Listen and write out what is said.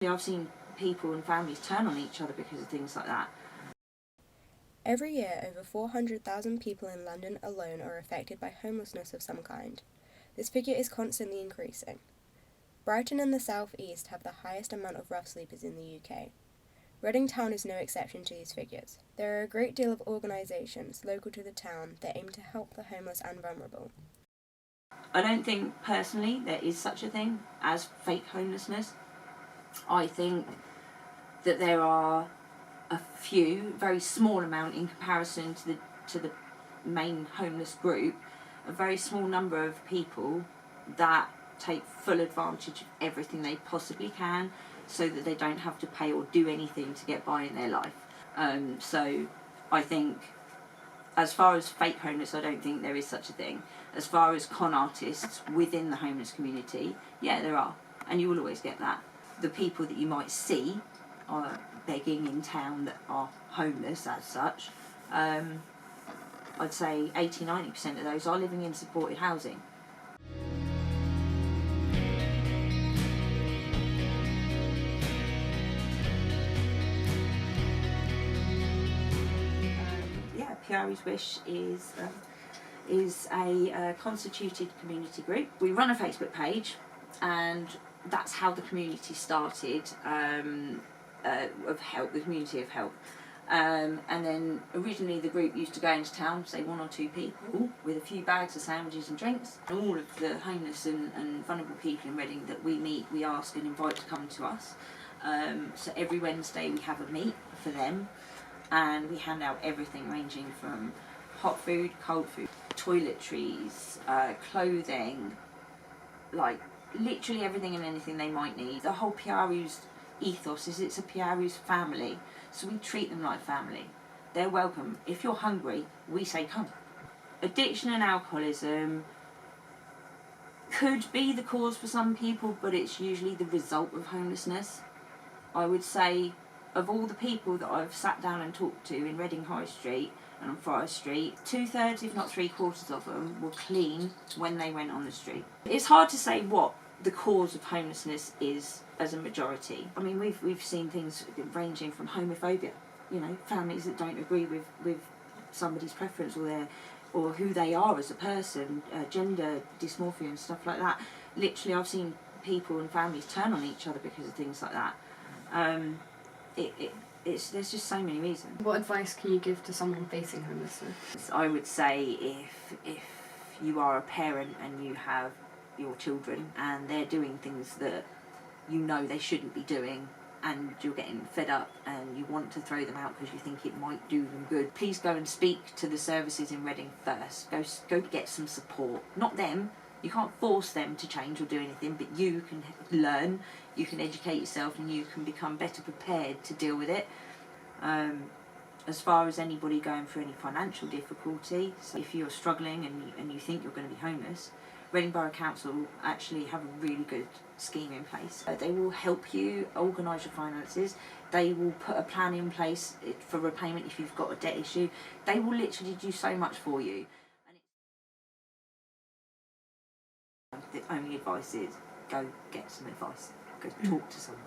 I've seen people and families turn on each other because of things like that. Every year, over 400,000 people in London alone are affected by homelessness of some kind. This figure is constantly increasing. Brighton and the South East have the highest amount of rough sleepers in the UK. Reading Town is no exception to these figures. There are a great deal of organisations local to the town that aim to help the homeless and vulnerable. I don't think personally there is such a thing as fake homelessness. I think that there are a few, very small amount in comparison to the main homeless group, a very small number of people that take full advantage of everything they possibly can so that they don't have to pay or do anything to get by in their life. So I think as far as fake homeless, I don't think there is such a thing. As far as con artists within the homeless community, yeah, there are, and you will always get that. The people that you might see are begging in town that are homeless as such. I'd say 80-90% of those are living in supported housing. PRE's Wish is a constituted community group. We run a Facebook page, and that's how the community started, of help, the community of help. And then originally the group used to go into town, say 1 or 2 people, with a few bags of sandwiches and drinks. And all of the homeless and vulnerable people in Reading that we meet, we ask and invite to come to us. So every Wednesday we have a meet for them, and we hand out everything ranging from hot food, cold food, toiletries, clothing, like literally everything and anything they might need. The whole PRU's ethos is it's a PRU's family, so we treat them like family. They're welcome. If you're hungry, we say come. Addiction and alcoholism could be the cause for some people, but it's usually the result of homelessness. I would say of all the people that I've sat down and talked to in Reading High Street and on Friar Street, 2/3, if not 3/4 of them were clean when they went on the street. It's hard to say what the cause of homelessness is as a majority. I mean, we've seen things ranging from homophobia, you know, families that don't agree with somebody's preference or who they are as a person, gender dysmorphia and stuff like that. Literally, I've seen people and families turn on each other because of things like that. There's just so many reasons. What advice can you give to someone facing homelessness? I would say if you are a parent and you have your children and they're doing things that you know they shouldn't be doing, and you're getting fed up and you want to throw them out because you think it might do them good, please go and speak to the services in Reading first. Go get some support. Not them. You can't force them to change or do anything, but you can learn, you can educate yourself, and you can become better prepared to deal with it. As far as anybody going through any financial difficulty, so if you're struggling and you think you're going to be homeless, Reading Borough Council actually have a really good scheme in place. They will help you organise your finances. They will put a plan in place for repayment if you've got a debt issue. They will literally do so much for you. The only advice is go get some advice, go talk to someone.